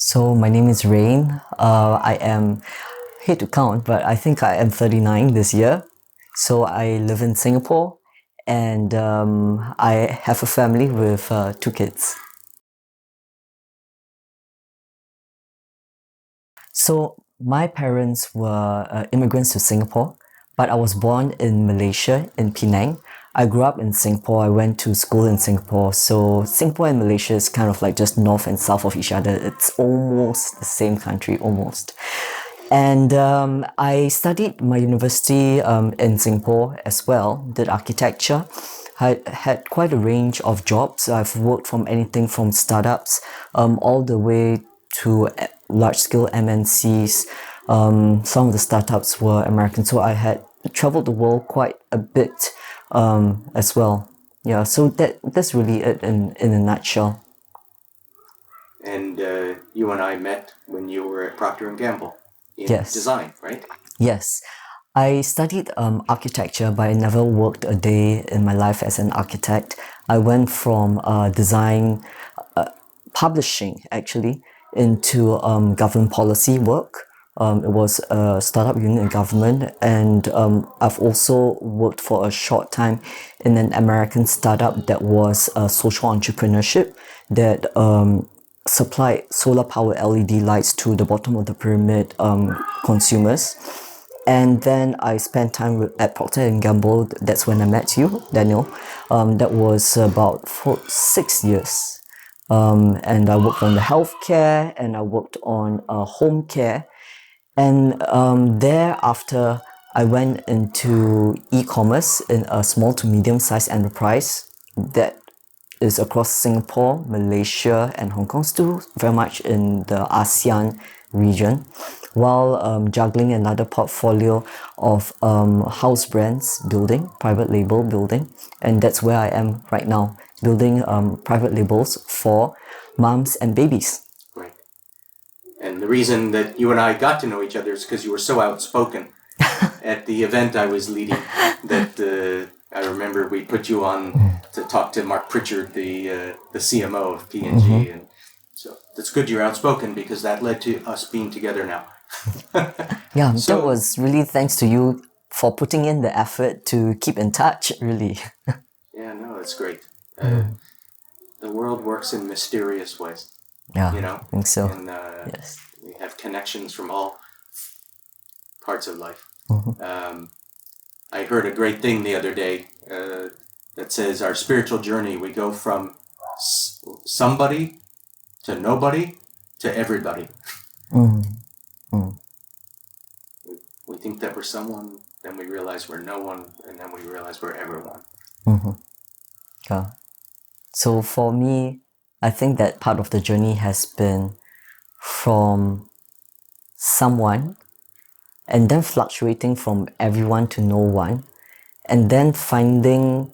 So my name is Rain. I am, hate to count, but I think I am 39 this year. So I live in Singapore, and I have a family with two kids. So my parents were immigrants to Singapore, but I was born in Malaysia, in Penang. I grew up in Singapore. I went to school in Singapore. So Singapore and Malaysia is kind of like just north and south of each other. It's almost the same country, almost. And I studied my university in Singapore as well, did architecture. I had quite a range of jobs. I've worked from anything from startups all the way to large-scale MNCs. Some of the startups were American, so I had traveled the world quite a bit as well. Yeah, so that's really it in a nutshell. And you and I met when you were at Procter & Gamble in Yes. design, right? Yes. I studied architecture, but I never worked a day in my life as an architect. I went from design, publishing actually, into government policy work. It was a startup unit in government, and I've also worked for a short time in an American startup that was social entrepreneurship that supplied solar power LED lights to the bottom of the pyramid consumers. And then I spent time at Procter & Gamble. That's when I met you, Daniel. That was about 6 years. And I worked on the healthcare, and I worked on home care. And thereafter, I went into e-commerce in a small to medium-sized enterprise that is across Singapore, Malaysia, and Hong Kong, still very much in the ASEAN region, while juggling another portfolio of house brands building, private label building. And that's where I am right now, building private labels for moms and babies. Right. And the reason that you and I got to know each other is because you were so outspoken at the event I was leading that I remember we put you on to talk to Mark Pritchard, the CMO of P&G, and so it's good you're outspoken because that led to us being together now. Yeah, So- that was really thanks to you for putting in the effort to keep in touch, really. Yeah, no, it's great. The world works in mysterious ways, Yeah, you know? I think so. And Yes. we have connections from all parts of life. I heard a great thing the other day that says our spiritual journey, we go from somebody to nobody to everybody. We think that we're someone, then we realize we're no one, and then we realize we're everyone. Yeah. So for me, I think that part of the journey has been from someone and then fluctuating from everyone to no one, and then finding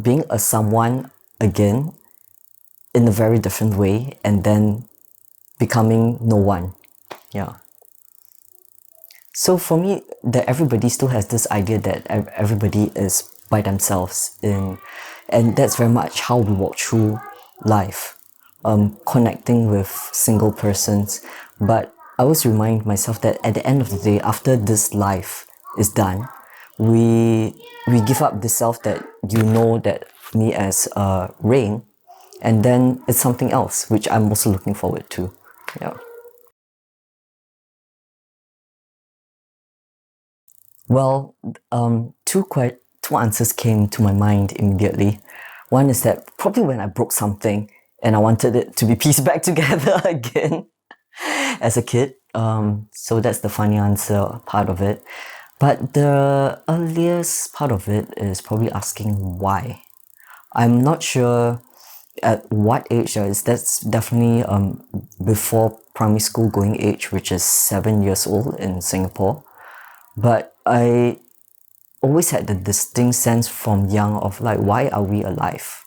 being a someone again in a very different way, and then becoming no one. Yeah. So for me, that everybody still has this idea that everybody is by themselves and that's very much how we walk through life, connecting with single persons. But I always remind myself that at the end of the day, after this life is done, we give up the self that you know, that me as Rain, and then it's something else which I'm also looking forward to. Yeah. Well, two answers came to my mind immediately. One is that probably when I broke something and I wanted it to be pieced back together again as a kid. So that's the funny answer part of it. But the earliest part of it is probably asking why. I'm not sure at what age that's definitely before primary school going age, which is 7 years old in Singapore. But I always had the distinct sense from young of like, why are we alive?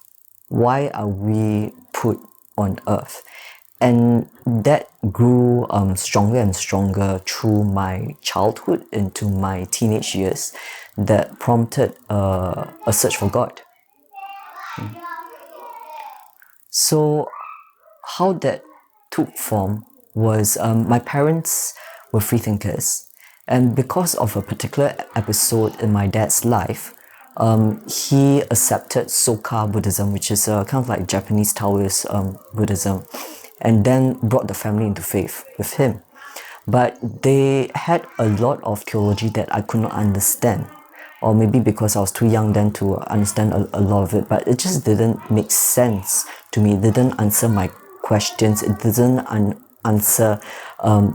Why are we put on earth? And that grew stronger and stronger through my childhood into my teenage years, that prompted a search for God. So how that took form was my parents were free thinkers, and because of a particular episode in my dad's life, he accepted Soka Buddhism, which is kind of like Japanese Taoist Buddhism, and then brought the family into faith with him. But they had a lot of theology that I could not understand, or maybe because I was too young then to understand a lot of it, but it just didn't make sense to me. It didn't answer my questions. It didn't answer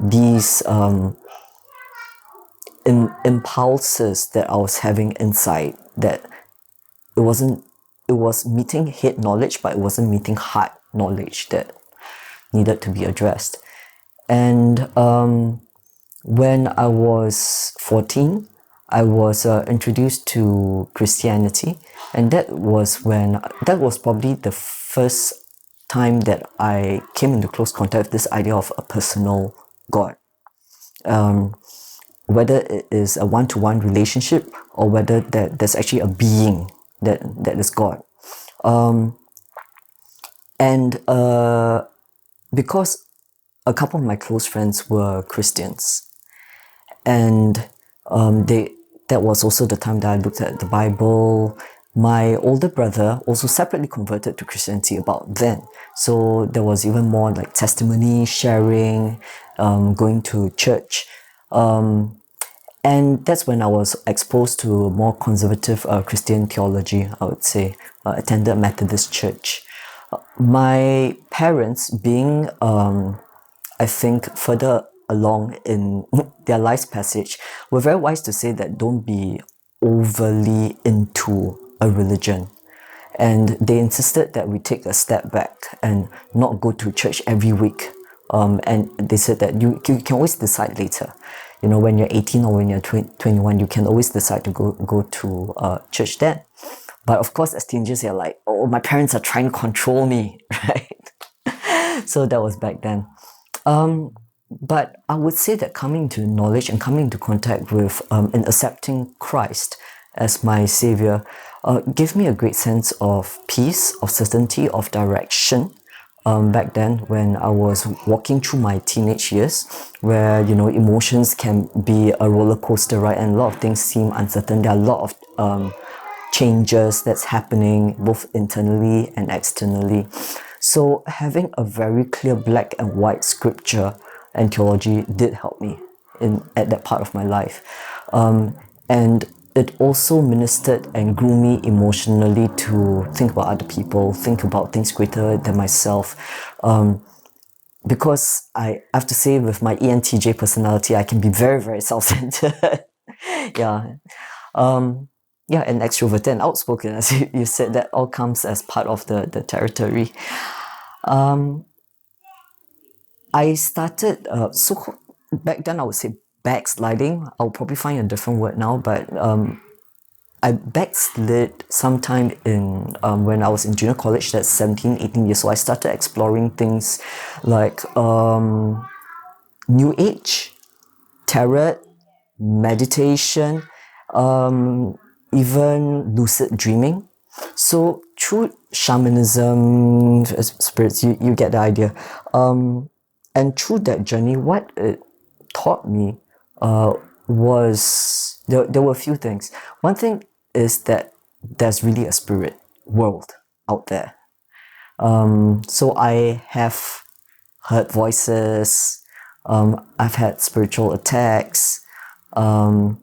these impulses that I was having inside, that it was meeting head knowledge, but it wasn't meeting heart knowledge that needed to be addressed. And when I was 14, I was introduced to Christianity, and that was probably the first time that I came into close contact with this idea of a personal God. Whether it is a one-to-one relationship or whether there's actually a being that is God. And because a couple of my close friends were Christians, and that was also the time that I looked at the Bible. My older brother also separately converted to Christianity about then. So there was even more like testimony sharing, going to church. And that's when I was exposed to more conservative Christian theology, I would say. Attended Methodist church. My parents, being, I think, further along in their life's passage, were very wise to say that don't be overly into a religion. And they insisted that we take a step back and not go to church every week. And they said that you can always decide later. You know, when you're 18 or when you're 21, you can always decide to go to church then. But of course, as teenagers, you're like, oh, my parents are trying to control me, right? So that was back then. But I would say that coming to knowledge and coming into contact with and accepting Christ as my savior gave me a great sense of peace, of certainty, of direction. Back then, when I was walking through my teenage years, where emotions can be a roller coaster, right, and a lot of things seem uncertain. There are a lot of changes that's happening both internally and externally. So having a very clear black and white scripture and theology did help me at that part of my life. And it also ministered and grew me emotionally to think about other people, think about things greater than myself. Because I have to say, with my ENTJ personality, I can be very, very self-centered. Yeah. And extroverted and outspoken, as you said, that all comes as part of the territory. I started, back then I would say backsliding. I'll probably find a different word now, but I backslid sometime in when I was in junior college, that's 17, 18 years. So I started exploring things like New Age, tarot, meditation, even lucid dreaming. So through shamanism, spirits, you get the idea. And through that journey, what it taught me was there were a few things. One thing is that there's really a spirit world out there. So I have heard voices. I've had spiritual attacks. I've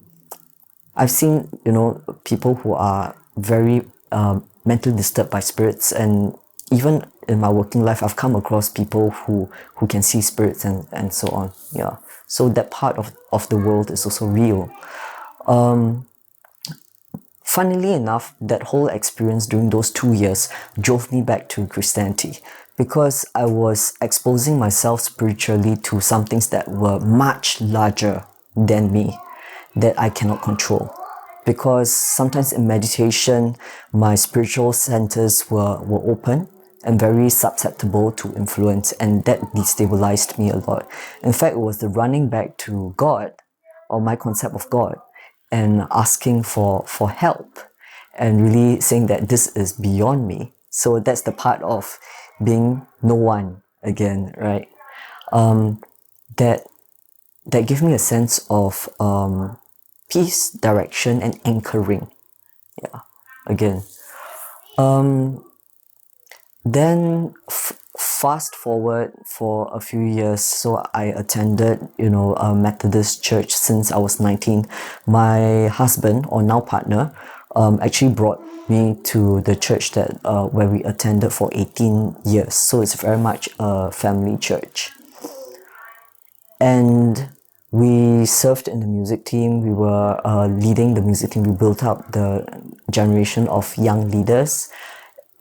seen people who are very mentally disturbed by spirits, and even in my working life, I've come across people who can see spirits and so on. Yeah. So that part of the world is also real. Funnily enough, that whole experience during those 2 years drove me back to Christianity, because I was exposing myself spiritually to some things that were much larger than me, that I cannot control. Because sometimes in meditation, my spiritual centers were open and very susceptible to influence, and that destabilized me a lot. In fact, it was the running back to God, or my concept of God, and asking for help, and really saying that this is beyond me. So that's the part of being no one again, right? that that give me a sense of peace, direction, and anchoring. Yeah, again. Then fast forward for a few years, so I attended, a Methodist church since I was 19. My husband, or now partner, actually brought me to the church that where we attended for 18 years. So it's very much a family church. And we served in the music team. We were leading the music team. We built up the generation of young leaders.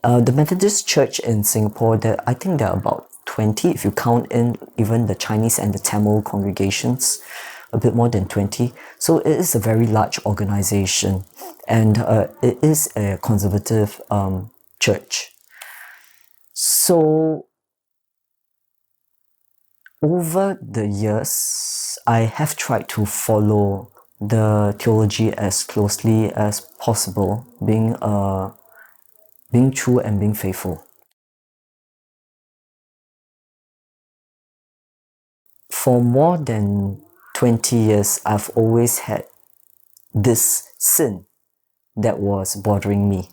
The Methodist Church in Singapore, I think there are about 20, if you count in even the Chinese and the Tamil congregations, a bit more than 20. So it is a very large organization, and it is a conservative church. So over the years, I have tried to follow the theology as closely as possible, being true and being faithful. For more than 20 years, I've always had this sin that was bothering me.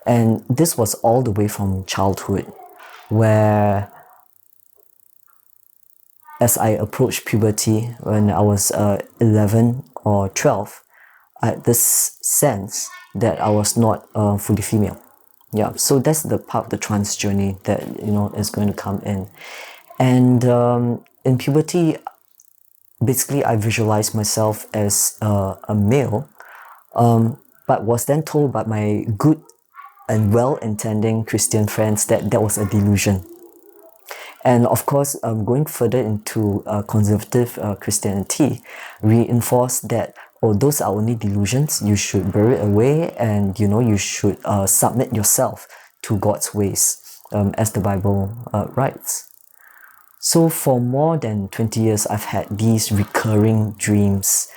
And this was all the way from childhood, where as I approached puberty when I was 11 or 12, I had this sense that I was not fully female. Yeah, so that's the part of the trans journey that is going to come in. And in puberty, basically I visualized myself as a male, but was then told by my good and well-intending Christian friends that that was a delusion. And of course, going further into conservative Christianity reinforced that, oh, those are only delusions. You should bury it away, and you should submit yourself to God's ways, as the Bible writes. So for more than 20 years, I've had these recurring dreams,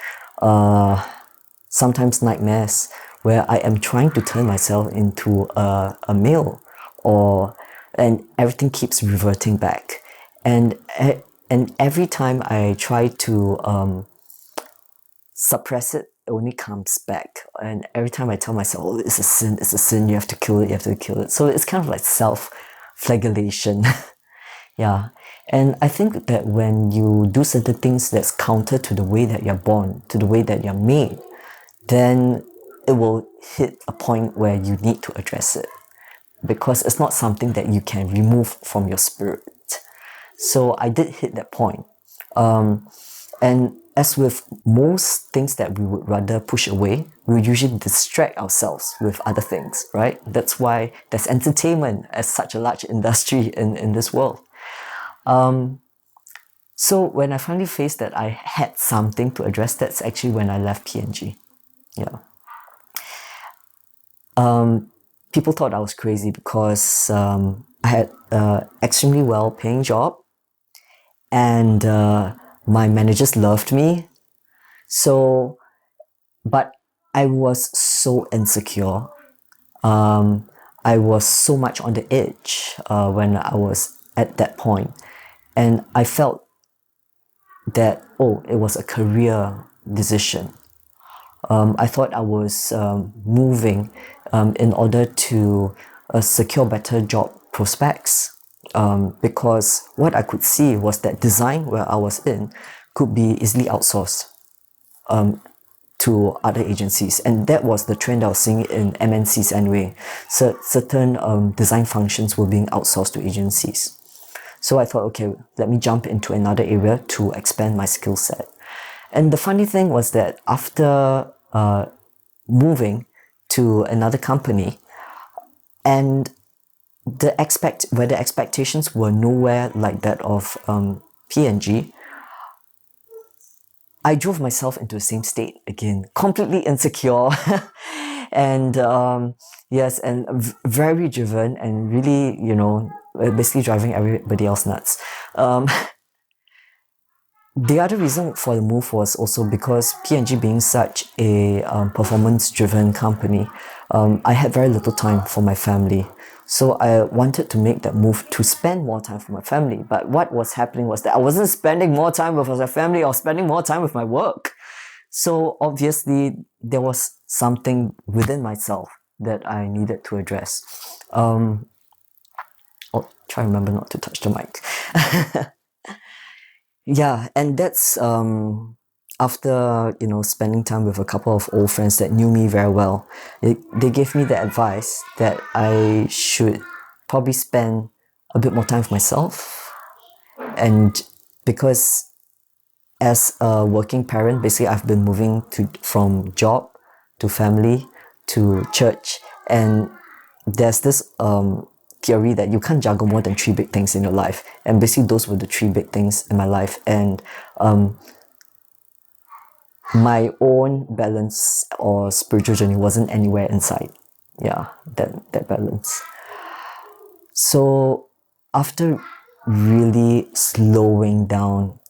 sometimes nightmares, where I am trying to turn myself into a male, and everything keeps reverting back. And every time I try to suppress it, it only comes back. And every time I tell myself, oh, it's a sin, you have to kill it, you have to kill it. So it's kind of like self-flagellation. Yeah. And I think that when you do certain things that's counter to the way that you're born, to the way that you're made, then it will hit a point where you need to address it, because it's not something that you can remove from your spirit. So I did hit that point. And as with most things that we would rather push away, we usually distract ourselves with other things, right? That's why there's entertainment as such a large industry in this world. So when I finally faced that I had something to address, that's actually when I left PNG. Yeah. People thought I was crazy because I had an extremely well-paying job, and my managers loved me. So, but I was so insecure. I was so much on the edge when I was at that point, and I felt that, oh, it was a career decision. I thought I was moving in order to secure better job prospects, because what I could see was that design, where I was in, could be easily outsourced to other agencies, and that was the trend I was seeing in MNCs anyway. So certain design functions were being outsourced to agencies. So I thought, okay, let me jump into another area to expand my skill set. And the funny thing was that after moving to another company, and the expectations were nowhere like that of PNG, I drove myself into the same state again, completely insecure, and yes, and very driven, and really, basically driving everybody else nuts. The other reason for the move was also because P&G being such a performance-driven company, I had very little time for my family. So I wanted to make that move to spend more time with my family. But what was happening was that I wasn't spending more time with my family, I was spending more time with my work. So obviously, there was something within myself that I needed to address. I'll try to remember not to touch the mic. Yeah, and that's after spending time with a couple of old friends that knew me very well. They gave me the advice that I should probably spend a bit more time with myself, and because as a working parent, basically I've been moving from job to family to church, and there's this theory that you can't juggle more than three big things in your life, and basically those were the three big things in my life, and my own balance or spiritual journey wasn't anywhere inside. Yeah, that balance. So after really slowing down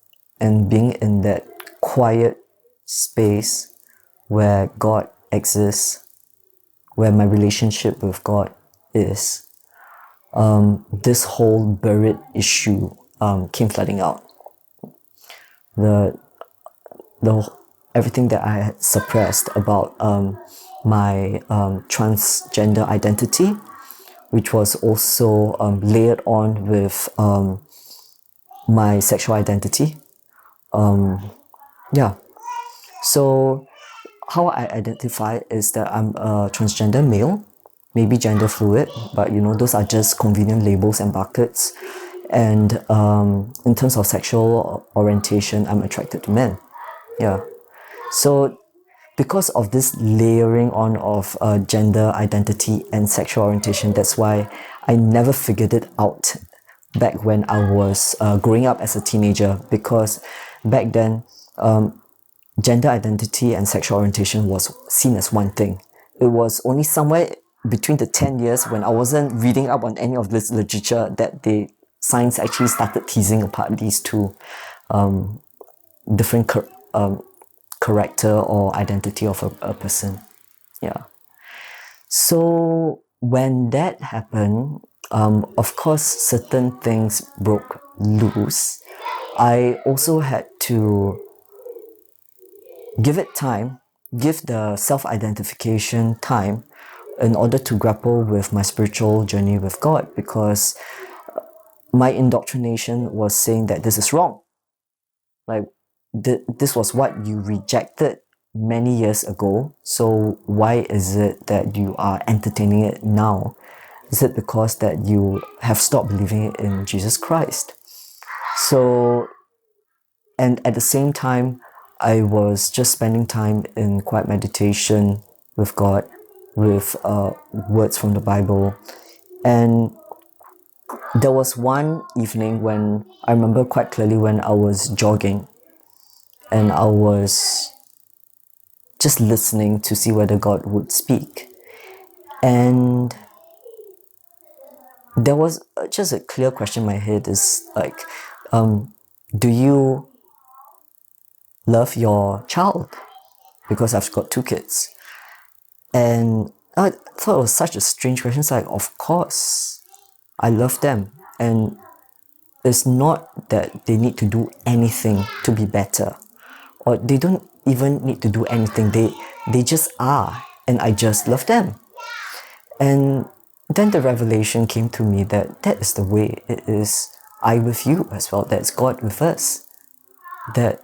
and being in that quiet space where God exists, where my relationship with God is, this whole buried issue came flooding out. The everything that I had suppressed about my transgender identity, which was also layered on with my sexual identity. Yeah. So how I identify is that I'm a transgender male, maybe gender fluid, but those are just convenient labels and buckets. And in terms of sexual orientation, I'm attracted to men. Yeah. So because of this layering on of gender identity and sexual orientation, that's why I never figured it out back when I was growing up as a teenager, because back then gender identity and sexual orientation was seen as one thing. It was only somewhere between the 10 years when I wasn't reading up on any of this literature that science actually started teasing apart these two different character or identity of a person. Yeah. So when that happened, of course, certain things broke loose. I also had to give it time, give the self-identification time in order to grapple with my spiritual journey with God, because my indoctrination was saying that this is wrong. Like, this was what you rejected many years ago, so why is it that you are entertaining it now? Is it because that you have stopped believing in Jesus Christ? So, and at the same time, I was just spending time in quiet meditation with God, with words from the Bible. And there was one evening when I remember quite clearly, when I was jogging and I was just listening to see whether God would speak. And there was just a clear question in my head, is like, do you love your child? Because I've got two kids. And I thought it was such a strange question. It's like, of course, I love them. And it's not that they need to do anything to be better, or they don't even need to do anything. They just are, and I just love them. And then the revelation came to me that that is the way it is I with you as well. That's God with us. That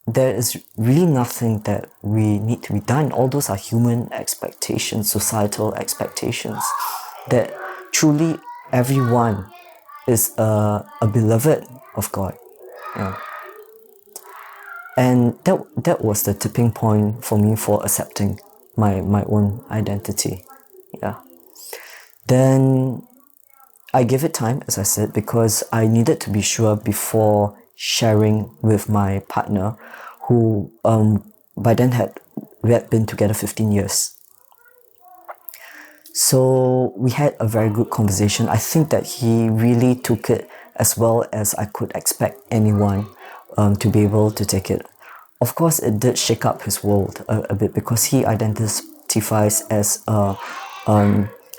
there is really nothing that we need to be done. All those are human expectations, societal expectations. That truly everyone is a beloved of God. Yeah. And that was the tipping point for me for accepting my own identity. Yeah. Then I gave it time, as I said, because I needed to be sure before sharing with my partner, who by then we had been together 15 years. So we had a very good conversation. I think that he really took it as well as I could expect anyone to be able to take it. Of course, it did shake up his world a bit, because he identifies as a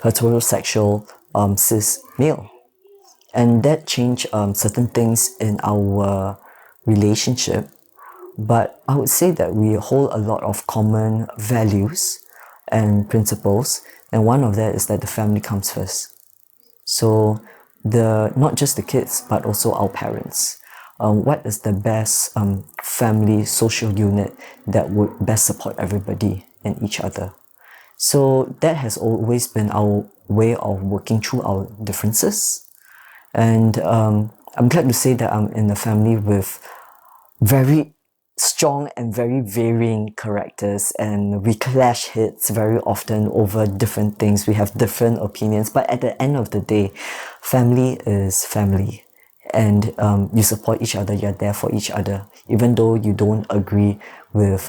heterosexual cis male. And that changed certain things in our relationship. But I would say that we hold a lot of common values and principles, and one of that is that the family comes first. So not just the kids, but also our parents. What is the best family social unit that would best support everybody and each other? So that has always been our way of working through our differences. And I'm glad to say that I'm in a family with very strong and very varying characters, and we clash heads very often over different things. We have different opinions, but at the end of the day, family is family, and you support each other, you're there for each other, even though you don't agree with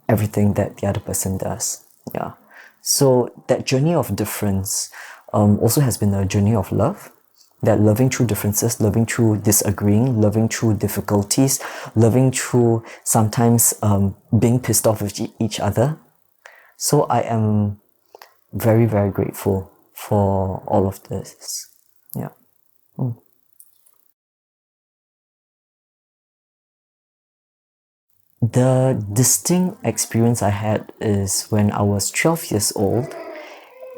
everything that the other person does. Yeah. So that journey of difference also has been a journey of love, that loving through differences, loving through disagreeing, loving through difficulties, loving through sometimes being pissed off with each other. So I am very, very grateful for all of this. Yeah. The distinct experience I had is when I was 12 years old,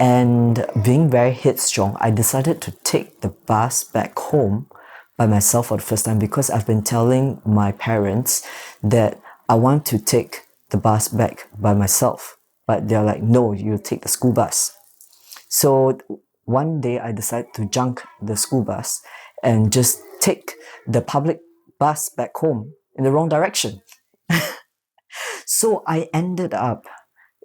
and being very headstrong, I decided to take the bus back home by myself for the first time, because I've been telling my parents that I want to take the bus back by myself. But they're like, no, you take the school bus. So one day I decided to junk the school bus and just take the public bus back home in the wrong direction. So I ended up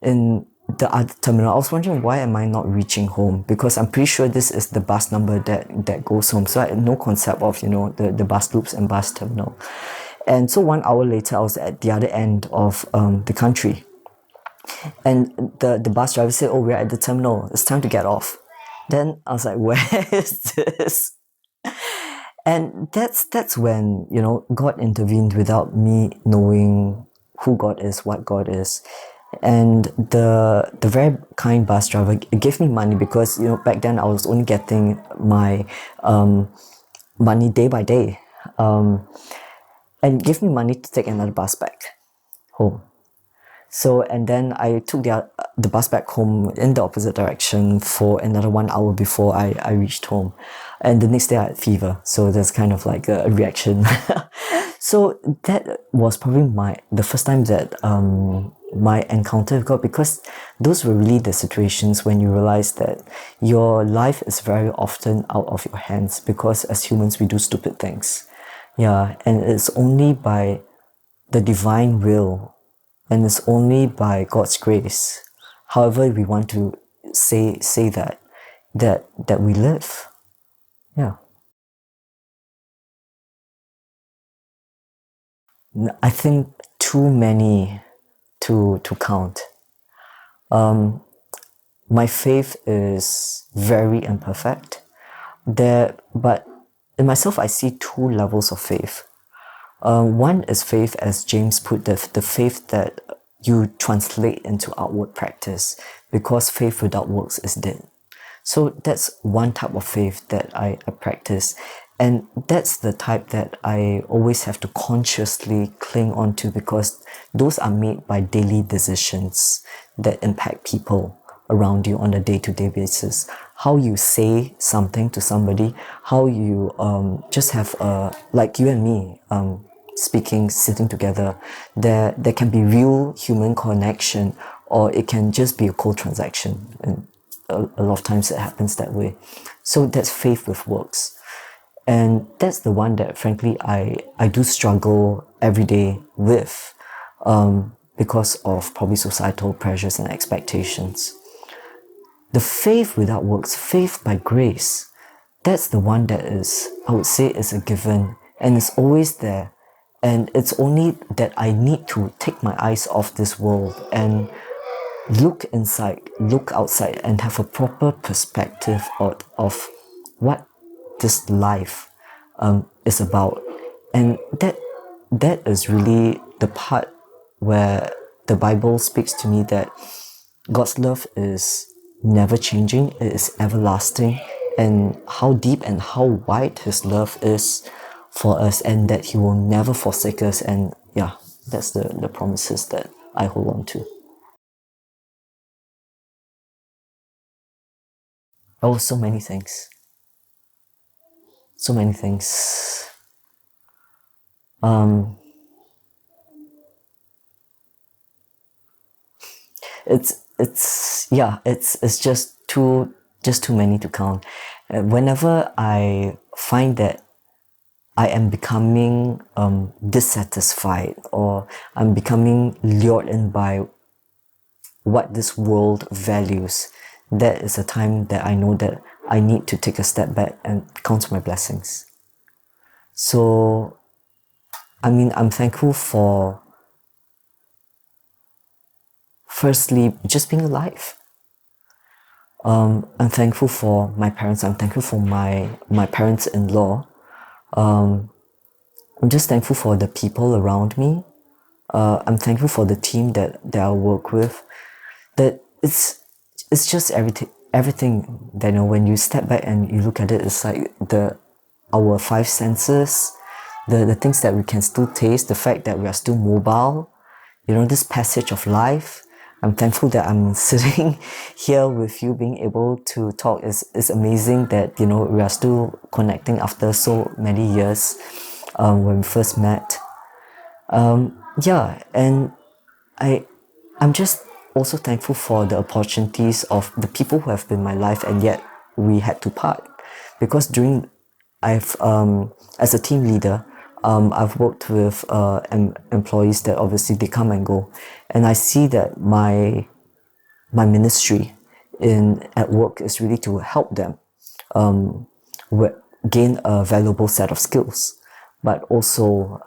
in the other terminal. I was wondering, why am I not reaching home? Because I'm pretty sure this is the bus number that goes home. So I had no concept of, the bus loops and bus terminal. And so 1 hour later, I was at the other end of the country. And the bus driver said, oh, we're at the terminal. It's time to get off. Then I was like, where is this? And that's when, God intervened without me knowing who God is, what God is. And the very kind bus driver gave me money, because back then I was only getting my money day by day, and gave me money to take another bus back home. So, and then I took the bus back home in the opposite direction for another 1 hour before I reached home. And the next day I had fever. So there's kind of like a reaction. So that was probably the first time that my encounter with God, because those were really the situations when you realize that your life is very often out of your hands, because as humans we do stupid things. Yeah, and it's only by the divine will, and it's only by God's grace, however we want to say that we live. Yeah. I think too many to count. My faith is very imperfect. But in myself, I see two levels of faith. One is faith, as James put, the faith that you translate into outward practice, because faith without works is dead. So that's one type of faith that I practice. And that's the type that I always have to consciously cling on to, because those are made by daily decisions that impact people around you on a day-to-day basis. How you say something to somebody, how you just have like you and me speaking, sitting together, there can be real human connection, or it can just be a cold transaction. And a lot of times it happens that way. So that's faith with works. And that's the one that frankly I do struggle every day with, because of probably societal pressures and expectations. The faith without works, faith by grace, that's the one that is, I would say, is a given, and it's always there. And it's only that I need to take my eyes off this world and look inside, look outside, and have a proper perspective of what this life is about. And that is really the part where the Bible speaks to me that God's love is never changing, it is everlasting, and how deep and how wide His love is for us, and that He will never forsake us. And yeah, that's the promises that I hold on to. Oh, so many things. So many things. It's just too many to count. Whenever I find that I am becoming dissatisfied, or I'm becoming lured in by what this world values, that is a time that I know that I need to take a step back and count my blessings. So, I mean, I'm thankful for, firstly, just being alive. I'm thankful for my parents. I'm thankful for my parents-in-law. I'm just thankful for the people around me. I'm thankful for the team that I work with. That it's just everything that, when you step back and you look at it, it's like our five senses, the things that we can still taste, the fact that we are still mobile, this passage of life. I'm thankful that I'm sitting here with you, being able to talk. Is amazing that we are still connecting after so many years, when we first met. Yeah, and I I'm just also thankful for the opportunities of the people who have been in my life, and yet we had to part, because I've as a team leader, I've worked with employees that obviously they come and go, and I see that my ministry in at work is really to help them gain a valuable set of skills, but also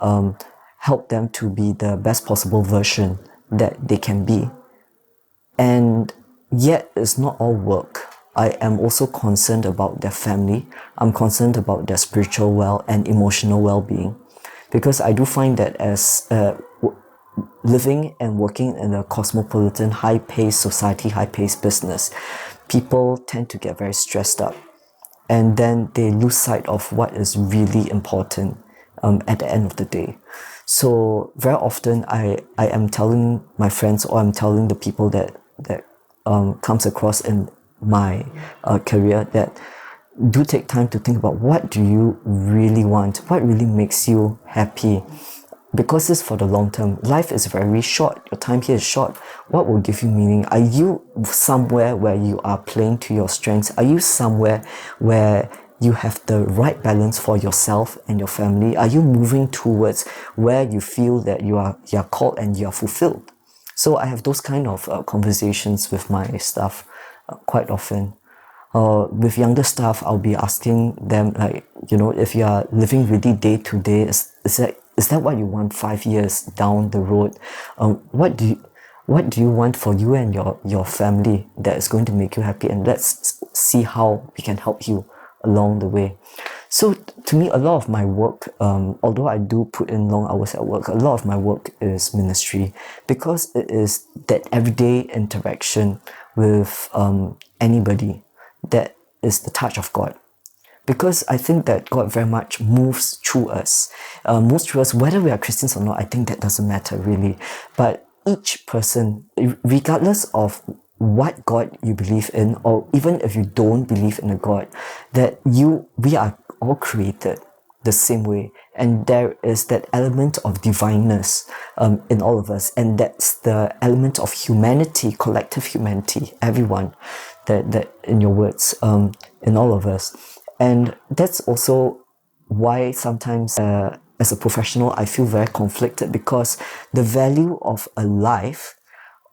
help them to be the best possible version that they can be. And yet, it's not all work. I am also concerned about their family. I'm concerned about their spiritual and emotional well-being, because I do find that as living and working in a cosmopolitan, high-paced society, high-paced business, people tend to get very stressed up, and then they lose sight of what is really important at the end of the day. So very often I am telling my friends, or I'm telling the people that comes across in my career, that do take time to think about, what do you really want, what really makes you happy, because it's for the long term. Life is very short. Your time here is short. What will give you meaning? Are you somewhere where you are playing to your strengths? Are you somewhere where you have the right balance for yourself and your family? Are you moving towards where you feel that you are called and you are fulfilled? So I have those kind of conversations with my staff quite often. With younger staff, I'll be asking them, like, if you are living really day to day, is that what you want 5 years down the road? What do you want for you and your family that is going to make you happy? And let's see how we can help you along the way. So to me, a lot of my work, although I do put in long hours at work, a lot of my work is ministry, because it is that everyday interaction with anybody that is the touch of God. Because I think that God very much moves through us. Whether we are Christians or not, I think that doesn't matter really. But each person, regardless of what God you believe in, or even if you don't believe in a God, we are all created the same way, and there is that element of divineness in all of us, and that's the element of humanity, collective humanity, everyone, that in your words, in all of us. And that's also why sometimes, as a professional, I feel very conflicted, because the value of a life,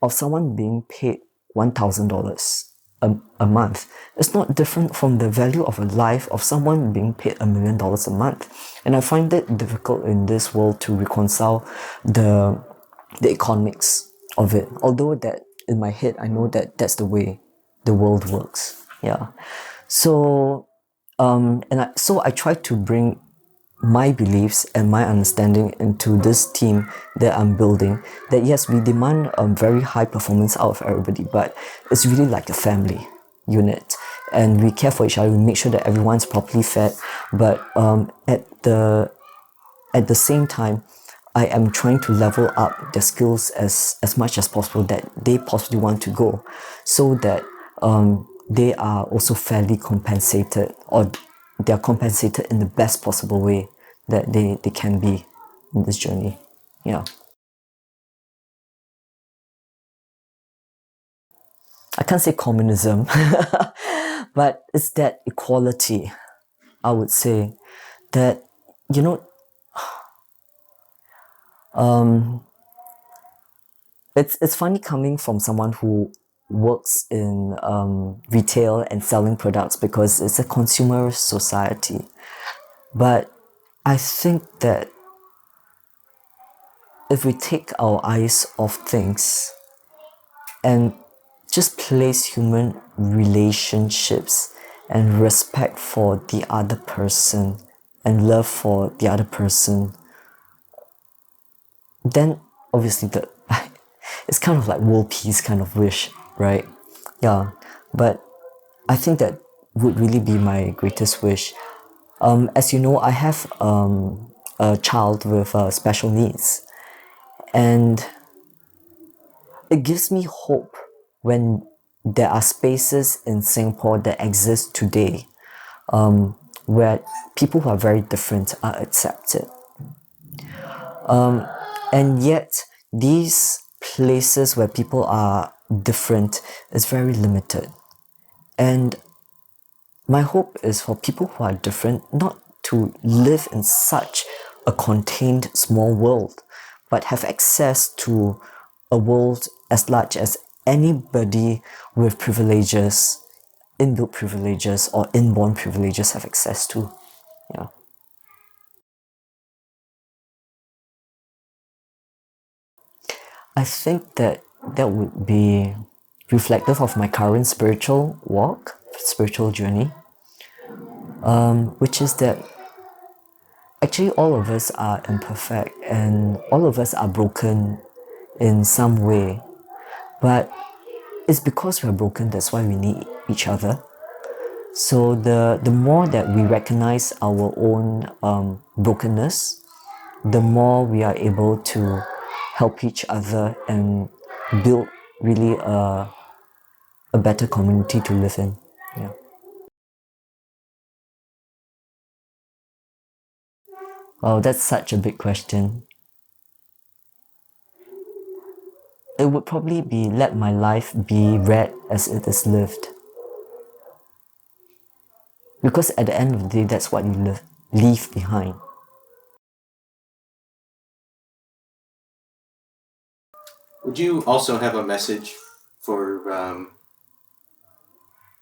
of someone being paid $1,000 a month, is not different from the value of a life of someone being paid $1,000,000 a month. And I find it difficult in this world to reconcile the economics of it. Although that in my head, I know that that's the way the world works. Yeah. So so I try to bring my beliefs and my understanding into this team that I'm building, that yes, we demand a very high performance out of everybody, but it's really like a family unit, and we care for each other. We make sure that everyone's properly fed, but at the same time, I am trying to level up their skills as much as possible that they possibly want to go, so that they are also fairly compensated, or they are compensated in the best possible way that they can be in this journey. Yeah. I can't say communism, but it's that equality, I would say, that, you know, it's funny coming from someone who works in retail and selling products, because it's a consumer society. But I think that if we take our eyes off things and just place human relationships and respect for the other person and love for the other person, then obviously it's kind of like world peace kind of wish, right? Yeah, but I think that would really be my greatest wish. As you know, I have a child with special needs, and it gives me hope when there are spaces in Singapore that exist today, where people who are very different are accepted. And yet, these places where people are different is very limited. And my hope is for people who are different not to live in such a contained small world, but have access to a world as large as anybody with privileges, inbuilt privileges or inborn privileges have access to. Yeah. I think that that would be reflective of my current spiritual walk, spiritual journey, which is that actually all of us are imperfect and all of us are broken in some way. But it's because we are broken that's why we need each other. So the more that we recognize our own brokenness, the more we are able to help each other and build really a better community to live in. Yeah. Oh, that's such a big question. It would probably be let my life be read as it is lived. Because at the end of the day, that's what you leave behind. Would you also have a message for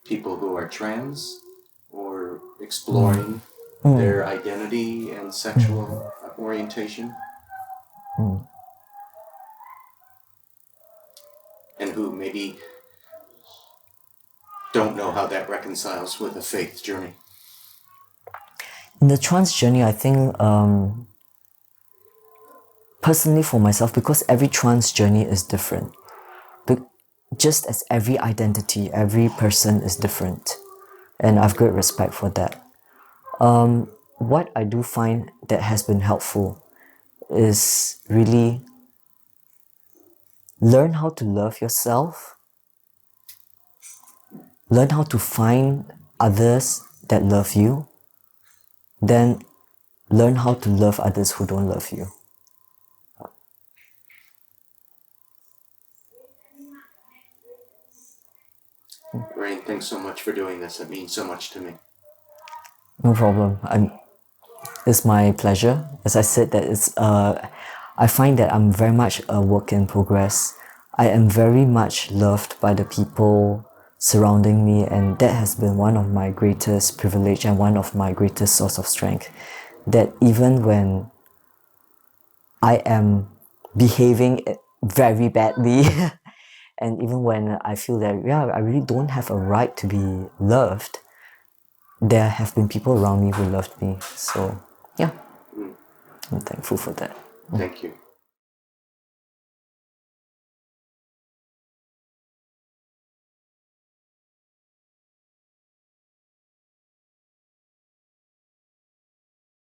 people who are trans or exploring their identity and sexual orientation? And who maybe don't know how that reconciles with a faith journey? In the trans journey, I think personally for myself, because every trans journey is different, but just as every identity, every person is different, and I've great respect for that. What I do find that has been helpful is really learn how to love yourself, learn how to find others that love you, then learn how to love others who don't love you. Rain, thanks so much for doing this. It means so much to me. No problem. It's my pleasure. As I said, that I find that I'm very much a work in progress. I am very much loved by the people surrounding me, and that has been one of my greatest privilege and one of my greatest source of strength. That even when I am behaving very badly, and even when I feel that yeah, I really don't have a right to be loved, there have been people around me who loved me. So yeah. I'm thankful for that. Thank you.